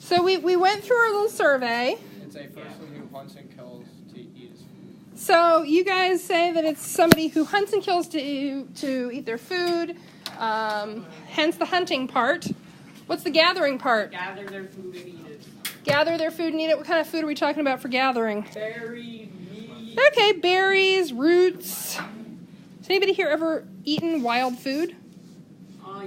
So we went through our little survey. It's a person who hunts and kills to eat his food. So you guys say that it's somebody who hunts and kills to eat their food, hence the hunting part. What's the gathering part? Gather their food and eat it. Gather their food and eat it. What kind of food are we talking about for gathering? Berries, meat. Okay, berries, roots. Has anybody here ever eaten wild food?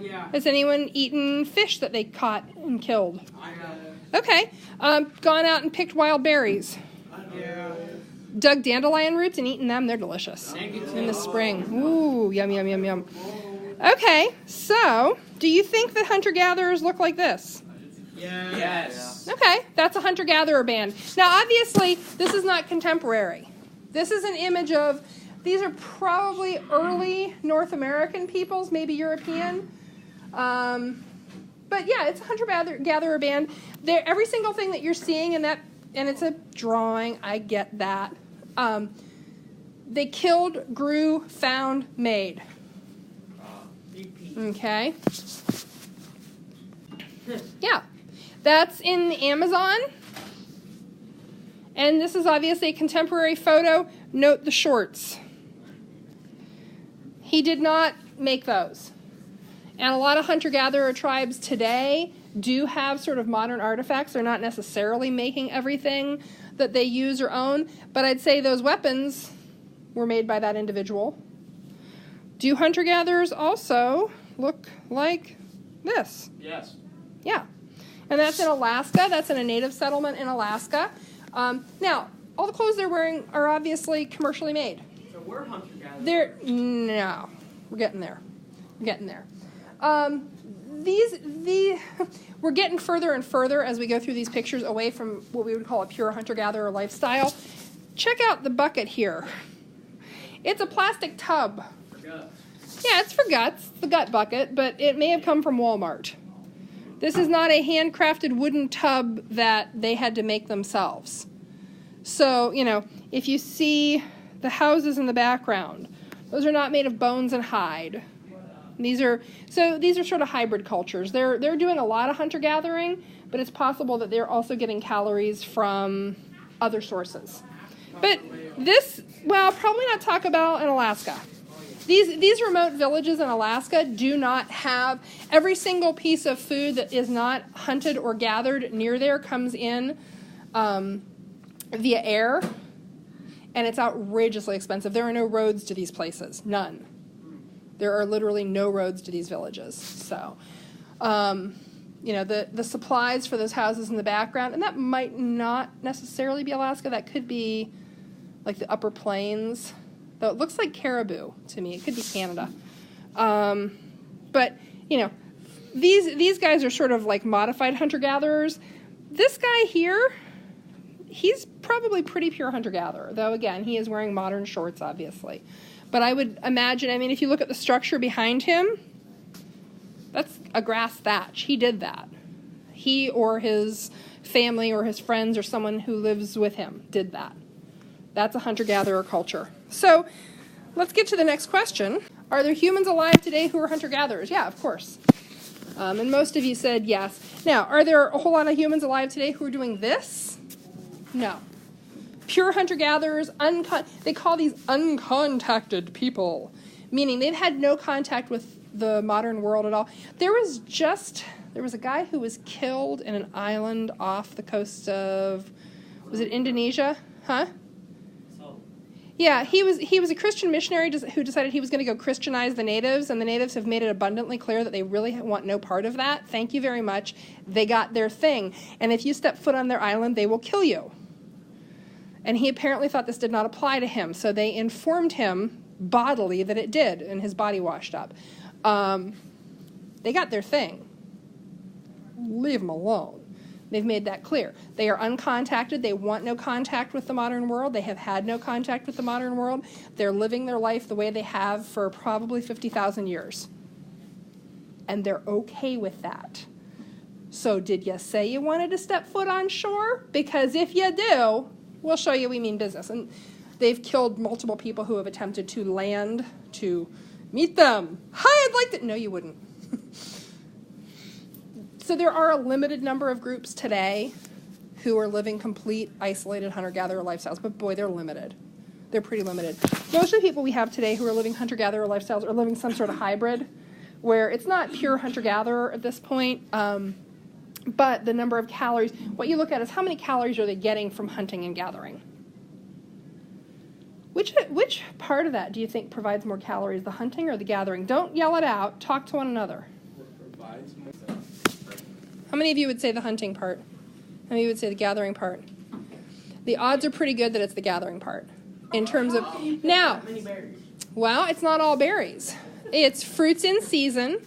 Yeah. Has anyone eaten fish that they caught and killed? I have. Okay. Gone out and picked wild berries. Yeah. Dug dandelion roots and eaten them. They're delicious. In the spring. Ooh, yum, yum, yum, yum. Okay, so do you think that hunter-gatherers look like this? Yeah. Yes. Okay, that's a hunter-gatherer band. Now, obviously, this is not contemporary. This is an image of, these are probably early North American peoples, maybe European. But yeah, it's a hunter-gatherer band. Every single thing that you're seeing in that, and it's a drawing, I get that. They killed, grew, found, made. Okay. Yeah. That's in the Amazon. And this is obviously a contemporary photo. Note the shorts. He did not make those. And a lot of hunter-gatherer tribes today do have sort of modern artifacts. They're not necessarily making everything that they use or own, but I'd say those weapons were made by that individual. Do hunter-gatherers also look like this? Yes. Yeah. And that's in Alaska. That's in a native settlement in Alaska. Now, all the clothes they're wearing are obviously commercially made. So we're hunter-gatherers. No. We're getting there. We're getting there. We're getting further and further as we go through these pictures away from what we would call a pure hunter-gatherer lifestyle. Check out the bucket here. It's a plastic tub. For guts. Yeah, it's for guts, the gut bucket, but it may have come from Walmart. This is not a handcrafted wooden tub that they had to make themselves. So, if you see the houses in the background, those are not made of bones and hide. These are sort of hybrid cultures. They're doing a lot of hunter-gathering, but it's possible that they're also getting calories from other sources. But probably not Taco Bell in Alaska. These remote villages in Alaska do not have, every single piece of food that is not hunted or gathered near there comes in via air, and it's outrageously expensive. There are no roads to these places, none. There are literally no roads to these villages. So, the supplies for those houses in the background, and that might not necessarily be Alaska. That could be like the upper plains. Though it looks like caribou to me. It could be Canada. But, these guys are sort of like modified hunter-gatherers. This guy here, he's probably pretty pure hunter-gatherer. Though, again, he is wearing modern shorts, obviously. But I would imagine, if you look at the structure behind him, that's a grass thatch. He did that. He or his family or his friends or someone who lives with him did that. That's a hunter-gatherer culture. So let's get to the next question. Are there humans alive today who are hunter-gatherers? Yeah, of course. And most of you said yes. Now, are there a whole lot of humans alive today who are doing this? No. Pure hunter-gatherers, they call these uncontacted people, meaning they've had no contact with the modern world at all. There was a guy who was killed in an island off the coast of, was it Indonesia? Huh? Yeah, he was a Christian missionary who decided he was going to go Christianize the natives, and the natives have made it abundantly clear that they really want no part of that. Thank you very much. They got their thing. And if you step foot on their island, they will kill you. And he apparently thought this did not apply to him, so they informed him bodily that it did, and his body washed up. They got their thing. Leave them alone. They've made that clear. They are uncontacted. They want no contact with the modern world. They have had no contact with the modern world. They're living their life the way they have for probably 50,000 years. And they're okay with that. So did you say you wanted to step foot on shore? Because if you do, we'll show you we mean business. And they've killed multiple people who have attempted to land to meet them. Hi, I'd like to... No, you wouldn't. So there are a limited number of groups today who are living complete, isolated hunter-gatherer lifestyles, but boy, they're limited. They're pretty limited. Most of the people we have today who are living hunter-gatherer lifestyles are living some sort of hybrid, where it's not pure hunter-gatherer at this point, but the number of calories, what you look at is how many calories are they getting from hunting and gathering. Which part of that do you think provides more calories, the hunting or the gathering? Don't yell it out. Talk to one another. How many of you would say the hunting part? How many of you would say the gathering part? The odds are pretty good that it's the gathering part. In terms of... Now, well, it's not all berries. It's fruits in season.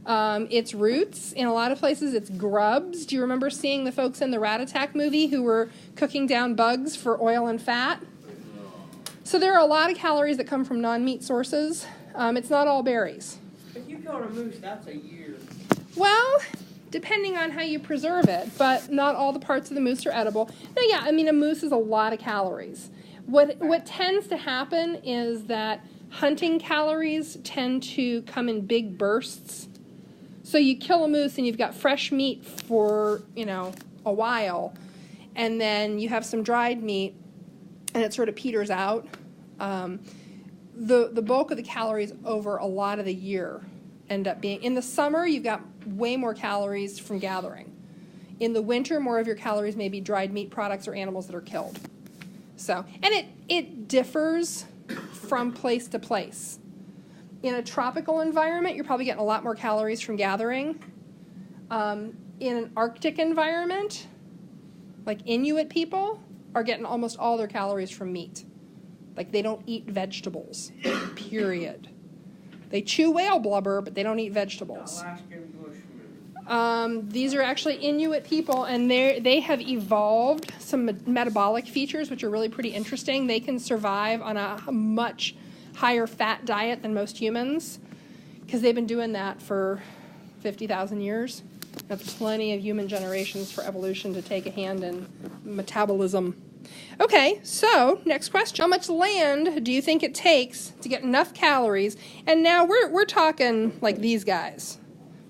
It's roots. In a lot of places, it's grubs. Do you remember seeing the folks in the Rat Attack movie who were cooking down bugs for oil and fat? So there are a lot of calories that come from non-meat sources. It's not all berries. If you killed a moose, that's a year. Well, depending on how you preserve it, but not all the parts of the moose are edible. No, yeah, I mean, a moose is a lot of calories. What tends to happen is that hunting calories tend to come in big bursts. So you kill a moose and you've got fresh meat for, a while, and then you have some dried meat and it sort of peters out. The bulk of the calories over a lot of the year end up being, in the summer, you've got way more calories from gathering. In the winter, more of your calories may be dried meat products or animals that are killed. So, and it differs from place to place. In a tropical environment, you're probably getting a lot more calories from gathering. In an Arctic environment, like Inuit people are getting almost all their calories from meat. Like they don't eat vegetables, period. They chew whale blubber, but they don't eat vegetables. These are actually Inuit people, and they have evolved some metabolic features, which are really pretty interesting. They can survive on a much higher fat diet than most humans because they've been doing that for 50,000 years. That's plenty of human generations for evolution to take a hand in metabolism. Okay, so next question. How much land do you think it takes to get enough calories? And now we're talking like these guys.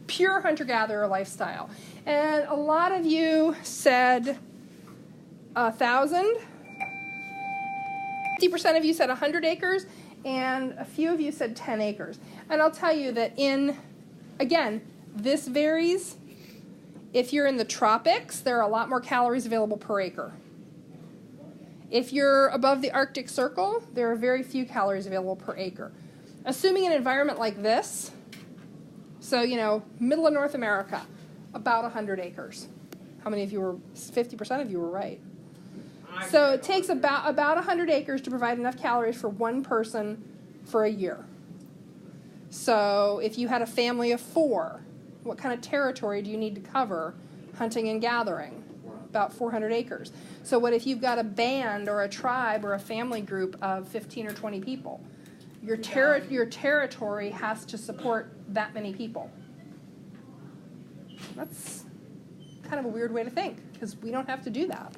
Pure hunter-gatherer lifestyle. And a lot of you said 1,000. 50% of you said 100 acres. And a few of you said 10 acres. And I'll tell you that again, this varies. If you're in the tropics, there are a lot more calories available per acre. If you're above the Arctic Circle, there are very few calories available per acre. Assuming an environment like this, so, middle of North America, about 100 acres. How many of you 50% of you were right. So it takes about 100 acres to provide enough calories for one person for a year. So if you had a family of 4, what kind of territory do you need to cover hunting and gathering? About 400 acres. So what if you've got a band or a tribe or a family group of 15 or 20 people? Your territory has to support that many people. That's kind of a weird way to think because we don't have to do that.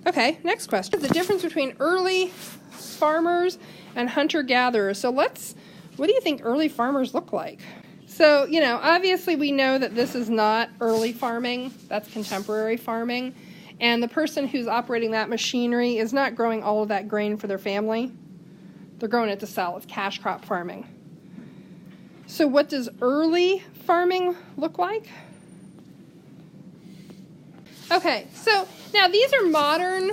Okay, next question. The difference between early farmers and hunter-gatherers. So what do you think early farmers look like? So, obviously we know that this is not early farming. That's contemporary farming. And the person who's operating that machinery is not growing all of that grain for their family. They're growing it to sell. It's cash crop farming. So what does early farming look like? Okay, so now these are modern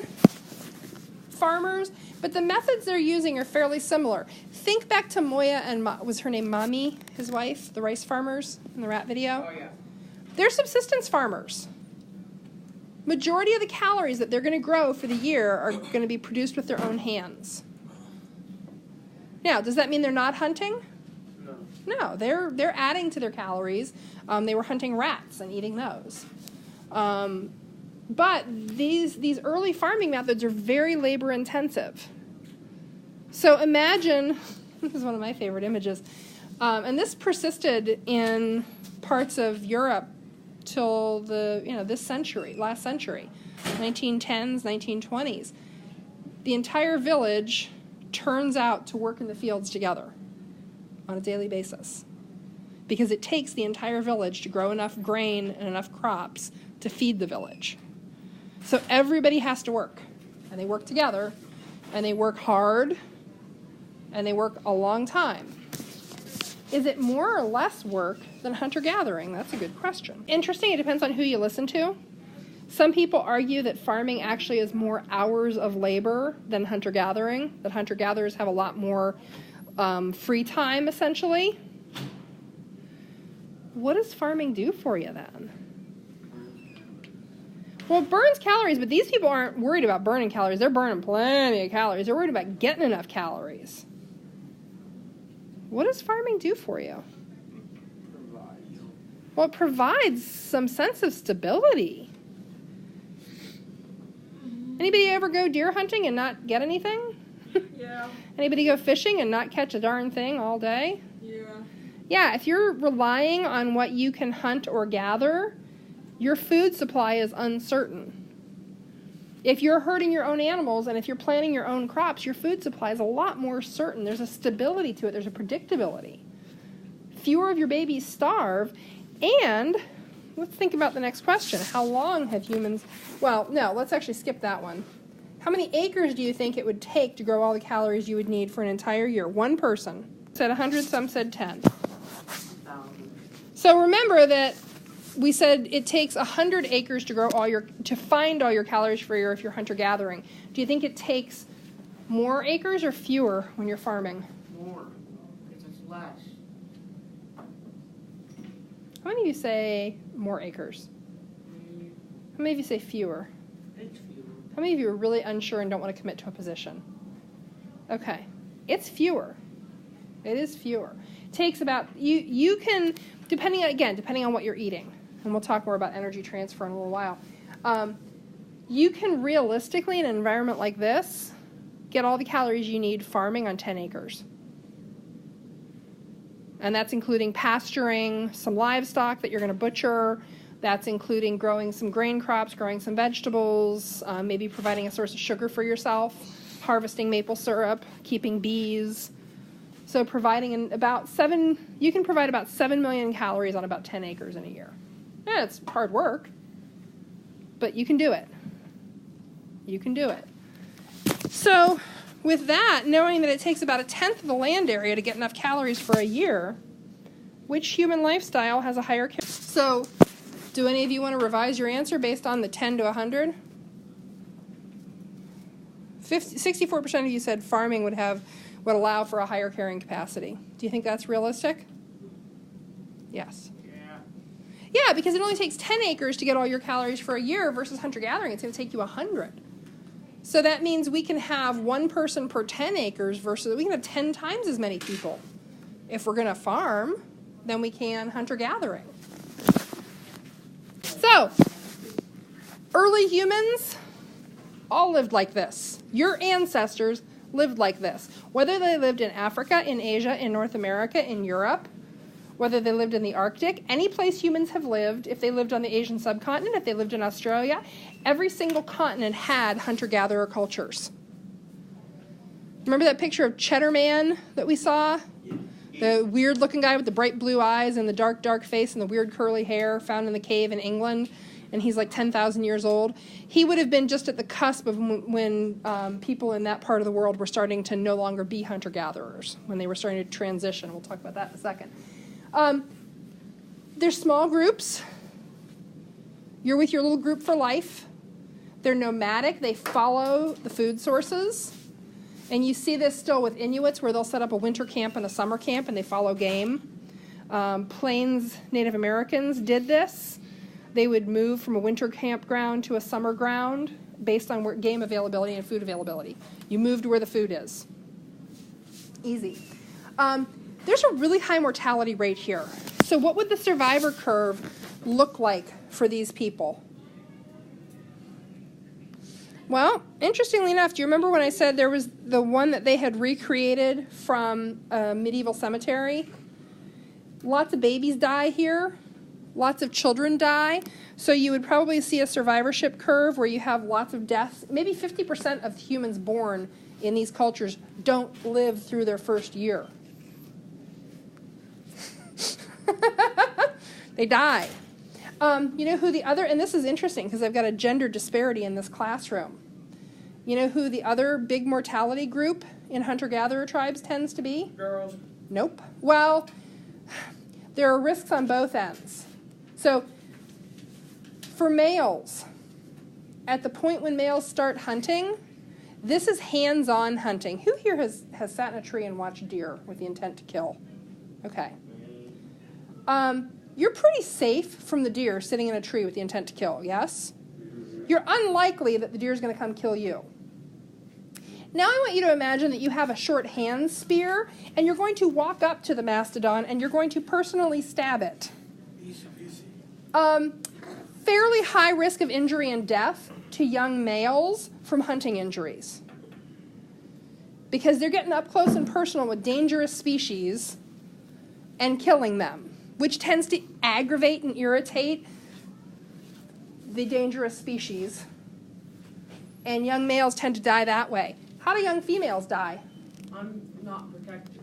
farmers, but the methods they're using are fairly similar. Think back to Moya and was her name Mommy, his wife, the rice farmers in the rat video? Oh, yeah. They're subsistence farmers. Majority of the calories that they're going to grow for the year are going to be produced with their own hands. Now, does that mean they're not hunting? No, they're adding to their calories. They were hunting rats and eating those. But these early farming methods are very labor intensive. So imagine, this is one of my favorite images, and this persisted in parts of Europe till this century, last century, 1910s, 1920s. The entire village turns out to work in the fields together on a daily basis because it takes the entire village to grow enough grain and enough crops to feed the village. So everybody has to work, and they work together, and they work hard, and they work a long time. Is it more or less work than hunter-gathering? That's a good question. Interesting, it depends on who you listen to. Some people argue that farming actually is more hours of labor than hunter-gathering, that hunter-gatherers have a lot more free time, essentially. What does farming do for you then? Well, it burns calories, but these people aren't worried about burning calories. They're burning plenty of calories. They're worried about getting enough calories. What does farming do for you? Well, it provides some sense of stability. Anybody ever go deer hunting and not get anything? Yeah. Anybody go fishing and not catch a darn thing all day? Yeah. Yeah, if you're relying on what you can hunt or gather, your food supply is uncertain. If you're herding your own animals and if you're planting your own crops, your food supply is a lot more certain. There's a stability to it. There's a predictability. Fewer of your babies starve. And let's think about the next question. How long have humans... Well, no, let's actually skip that one. How many acres do you think it would take to grow all the calories you would need for an entire year? One person said 100, some said 10. So remember that we said it takes 100 acres to find all your calories for a year if you're hunter-gathering. Do you think it takes more acres or fewer when you're farming? More. Because it's less. How many of you say more acres? How many of you say fewer? It's fewer. How many of you are really unsure and don't want to commit to a position? Okay. It's fewer. It is fewer. It takes about, you can, depending on what you're eating, and we'll talk more about energy transfer in a little while, you can realistically, in an environment like this, get all the calories you need farming on 10 acres. And that's including pasturing some livestock that you're going to butcher. That's including growing some grain crops, growing some vegetables, maybe providing a source of sugar for yourself, harvesting maple syrup, keeping bees. So providing you can provide about 7 million calories on about 10 acres in a year. Yeah, it's hard work, but you can do it. You can do it. So with that, knowing that it takes about 1/10 of the land area to get enough calories for a year, which human lifestyle has a higher... So do any of you want to revise your answer based on the 10 to 100? 64% of you said farming would allow for a higher carrying capacity. Do you think that's realistic? Yes. Yeah, because it only takes 10 acres to get all your calories for a year versus hunter-gathering. It's going to take you 100. So that means we can have one person per 10 acres versus we can have 10 times as many people if we're going to farm than we can hunter-gathering. So, early humans all lived like this. Your ancestors lived like this. Whether they lived in Africa, in Asia, in North America, in Europe, whether they lived in the Arctic, any place humans have lived, if they lived on the Asian subcontinent, if they lived in Australia, every single continent had hunter-gatherer cultures. Remember that picture of Cheddar Man that we saw? The weird-looking guy with the bright blue eyes and the dark, dark face and the weird curly hair found in the cave in England, and he's like 10,000 years old. He would have been just at the cusp of when people in that part of the world were starting to no longer be hunter-gatherers, when they were starting to transition. We'll talk about that in a second. They're small groups. You're with your little group for life. They're nomadic. They follow the food sources. And you see this still with Inuits, where they'll set up a winter camp and a summer camp, and they follow game. Plains Native Americans did this. They would move from a winter campground to a summer ground based on game availability and food availability. You move to where the food is. Easy. There's a really high mortality rate here. So what would the survivor curve look like for these people? Well, interestingly enough, do you remember when I said there was the one that they had recreated from a medieval cemetery? Lots of babies die here. Lots of children die. So you would probably see a survivorship curve where you have lots of deaths. Maybe 50% of humans born in these cultures don't live through their first year. They die. You know who the other, and this is interesting because I've got a gender disparity in this classroom. You know who the other big mortality group in hunter-gatherer tribes tends to be? Girls. Nope. Well, there are risks on both ends. So, for males, at the point when males start hunting, this is hands-on hunting. Who here has sat in a tree and watched deer with the intent to kill? Okay. You're pretty safe from the deer sitting in a tree with the intent to kill, yes? You're unlikely that the deer is going to come kill you. Now I want you to imagine that you have a short hand spear, and you're going to walk up to the mastodon, and you're going to personally stab it. Fairly high risk of injury and death to young males from hunting injuries. Because they're getting up close and personal with dangerous species and killing them, which tends to aggravate and irritate the dangerous species. And young males tend to die that way. How do young females die? I'm not protected.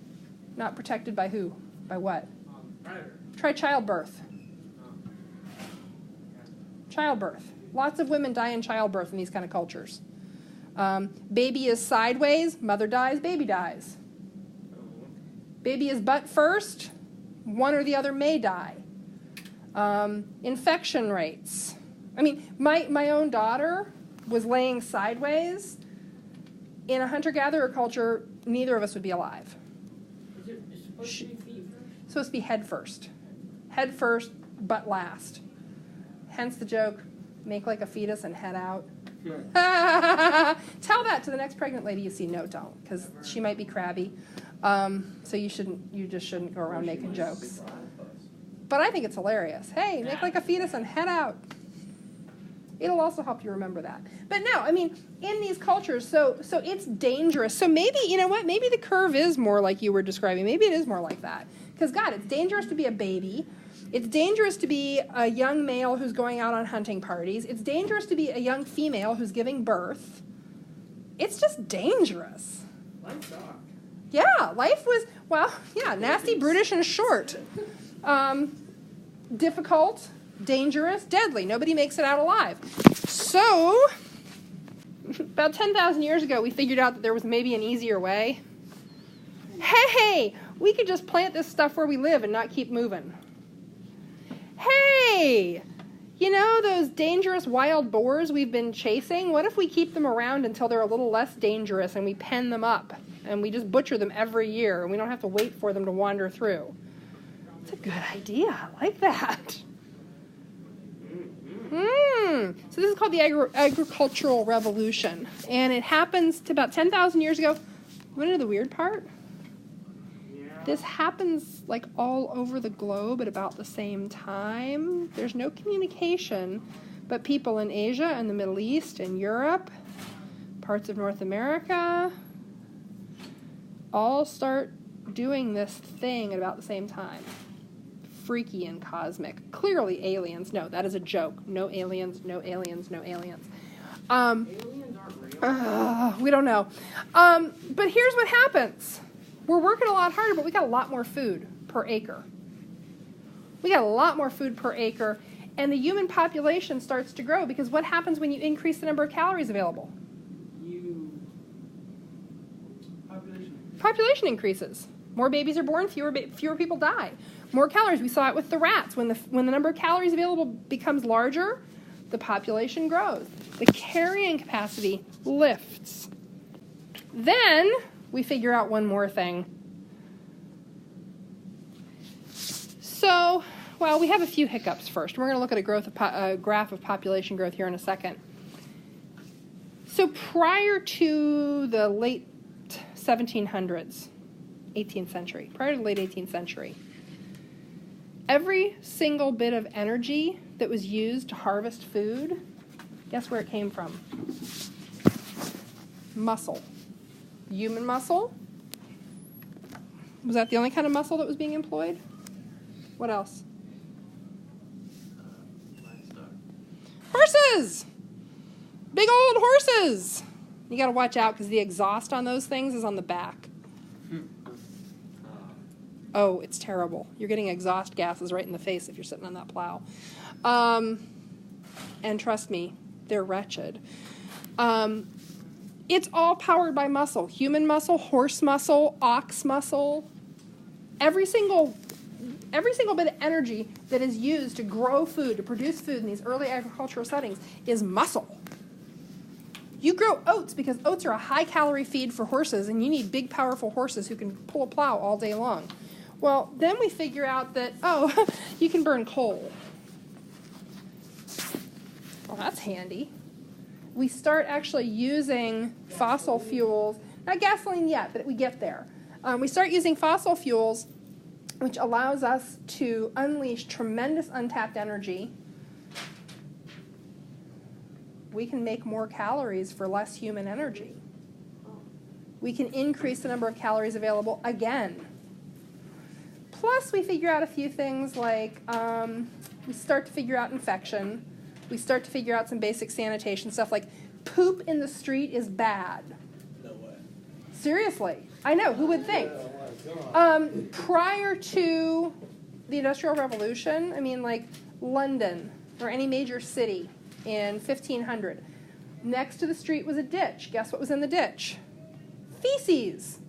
Not protected by who? By what? Predator. Try childbirth. Childbirth. Lots of women die in childbirth in these kind of cultures. Baby is sideways, mother dies, baby dies. Baby is butt first, one or the other may die. Infection rates. I mean, my own daughter was laying sideways. In a hunter-gatherer culture, neither of us would be alive. It's supposed to be feet first? It's supposed to be head first. Head first, butt last. Hence the joke, make like a fetus and head out. Tell that to the next pregnant lady you see. No, don't, because she might be crabby. So you just shouldn't go around making jokes. But I think it's hilarious. Hey, make like a fetus and head out. It'll also help you remember that. But no, I mean, in these cultures, so it's dangerous. So maybe, you know what, maybe the curve is more like you were describing. Maybe it is more like that. Because, God, it's dangerous to be a baby. It's dangerous to be a young male who's going out on hunting parties. It's dangerous to be a young female who's giving birth. It's just dangerous. Life sucked. Yeah, life was, well, yeah, nasty, brutish, and short. Difficult, dangerous, deadly. Nobody makes it out alive. So, about 10,000 years ago, we figured out that there was maybe an easier way. Hey, we could just plant this stuff where we live and not keep moving. Hey, you know those dangerous wild boars we've been chasing? What if we keep them around until they're a little less dangerous and we pen them up and we just butcher them every year and we don't have to wait for them to wander through? It's a good idea. I like that. So this is called the agricultural revolution. And it happens to about 10,000 years ago. You want to know the weird part? This happens like all over the globe at about the same time. There's no communication, but people in Asia and the Middle East and Europe, parts of North America, all start doing this thing at about the same time. Freaky and cosmic. Clearly aliens. No, that is a joke. No aliens, no aliens, no aliens. Aliens aren't real. We don't know. But here's what happens. We're working a lot harder, but we got a lot more food per acre. We got a lot more food per acre, and the human population starts to grow because what happens when you increase the number of calories available? Population increases. More babies are born, fewer people die. More calories. We saw it with the rats. When the number of calories available becomes larger, the population grows. The carrying capacity lifts. Then we figure out one more thing. So, well, we have a few hiccups first. We're going to look at a graph of population growth here in a second. So prior to the late 1700s, 18th century, prior to the late 18th century, every single bit of energy that was used to harvest food, guess where it came from? Muscle. Human muscle. Was that the only kind of muscle that was being employed? What else? Horses! Big old horses! You got to watch out because the exhaust on those things is on the back. Oh, it's terrible. You're getting exhaust gases right in the face if you're sitting on that plow. And trust me, they're wretched. It's all powered by muscle. Human muscle, horse muscle, ox muscle. Every single bit of energy that is used to grow food, to produce food in these early agricultural settings is muscle. You grow oats because oats are a high-calorie feed for horses, and you need big, powerful horses who can pull a plow all day long. Well, then we figure out that, oh, you can burn coal. Well, that's handy. We start actually using fossil fuels, not gasoline yet, but we get there. We start using fossil fuels, which allows us to unleash tremendous untapped energy. We can make more calories for less human energy. We can increase the number of calories available again. Plus, we figure out a few things like we start to figure out infection. We start to figure out some basic sanitation stuff like poop in the street is bad. No way. Seriously. I know, who would think? Prior to the Industrial Revolution, I mean, like London or any major city in 1500, next to the street was a ditch. Guess what was in the ditch? Feces.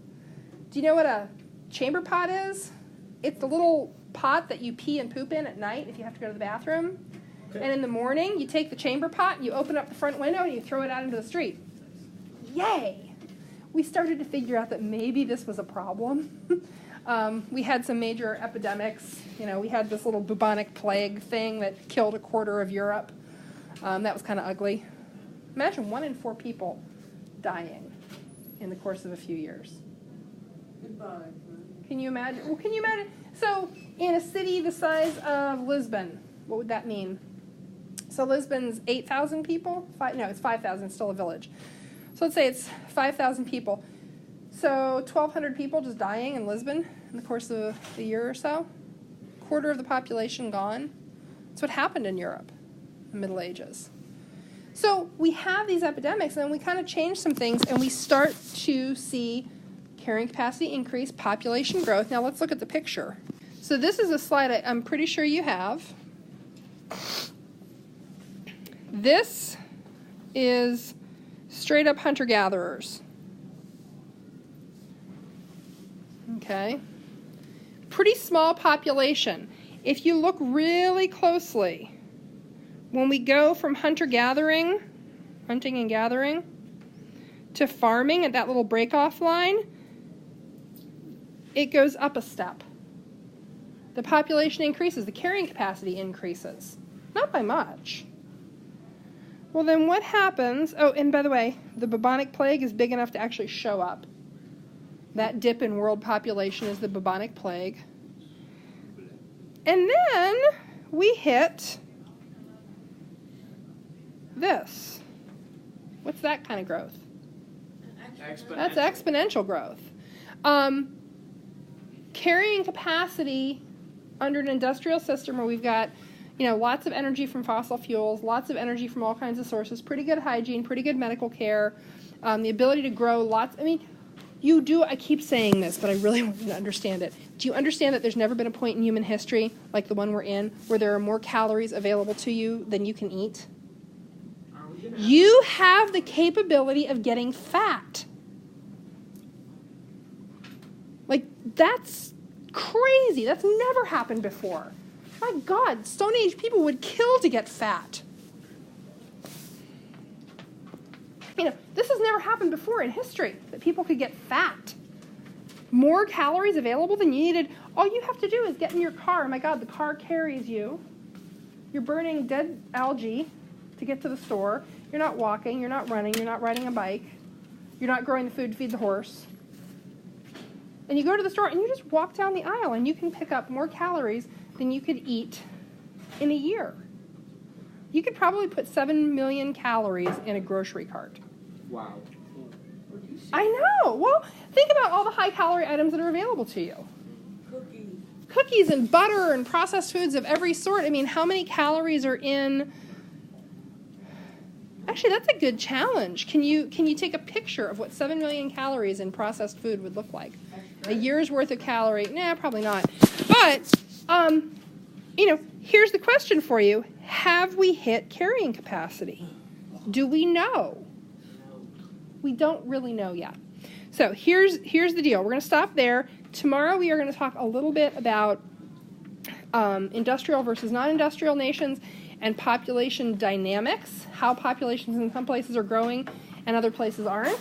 Do you know what a chamber pot is? It's the little pot that you pee and poop in at night if you have to go to the bathroom. Okay. And in the morning, you take the chamber pot, and you open up the front window, and you throw it out into the street. Yay! We started to figure out that maybe this was a problem. We had some major epidemics. You know, we had this little bubonic plague thing that killed a quarter of Europe. That was kind of ugly. Imagine 1 in 4 people dying in the course of a few years. Goodbye. Can you imagine? Well, can you imagine? So, in a city the size of Lisbon, what would that mean? So Lisbon's 8,000 people? It's 5,000. It's still a village. So let's say it's 5,000 people. So 1,200 people just dying in Lisbon in the course of a year or so. Quarter of the population gone. That's what happened in Europe in the Middle Ages. So we have these epidemics, and then we kind of change some things, and we start to see carrying capacity increase, population growth. Now let's look at the picture. So this is a slide I'm pretty sure you have. This is straight up hunter-gatherers. Okay. Pretty small population. If you look really closely, when we go from hunting and gathering, to farming at that little break-off line, it goes up a step. The population increases, the carrying capacity increases. Not by much. Well, then what happens? Oh, and by the way, the bubonic plague is big enough to actually show up. That dip in world population is the bubonic plague. And then we hit this. What's that kind of growth? That's exponential growth. Carrying capacity under an industrial system where we've got lots of energy from fossil fuels, lots of energy from all kinds of sources, pretty good hygiene, pretty good medical care, the ability to grow lots. I mean, you do, I keep saying this, but I really want you to understand it. Do you understand that there's never been a point in human history, like the one we're in, where there are more calories available to you than you can eat? You have the capability of getting fat. Like, that's crazy. That's never happened before. My God, Stone Age people would kill to get fat. This has never happened before in history, that people could get fat. More calories available than you needed. All you have to do is get in your car. My God, the car carries you. You're burning dead algae to get to the store. You're not walking. You're not running. You're not riding a bike. You're not growing the food to feed the horse. And you go to the store and you just walk down the aisle and you can pick up more calories than you could eat in a year. You could probably put 7 million calories in a grocery cart. Wow. I know. Well, think about all the high-calorie items that are available to you. Cookies and butter and processed foods of every sort. I mean, how many calories are in... Actually, that's a good challenge. Can you take a picture of what 7 million calories in processed food would look like? A year's worth of calorie? Nah, probably not. But, here's the question for you. Have we hit carrying capacity? Do we know? We don't really know yet. So here's the deal. We're going to stop there. Tomorrow we are going to talk a little bit about industrial versus non-industrial nations and population dynamics, how populations in some places are growing and other places aren't.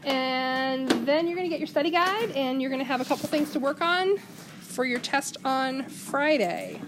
And then you're going to get your study guide, and you're going to have a couple things to work on for your test on Friday.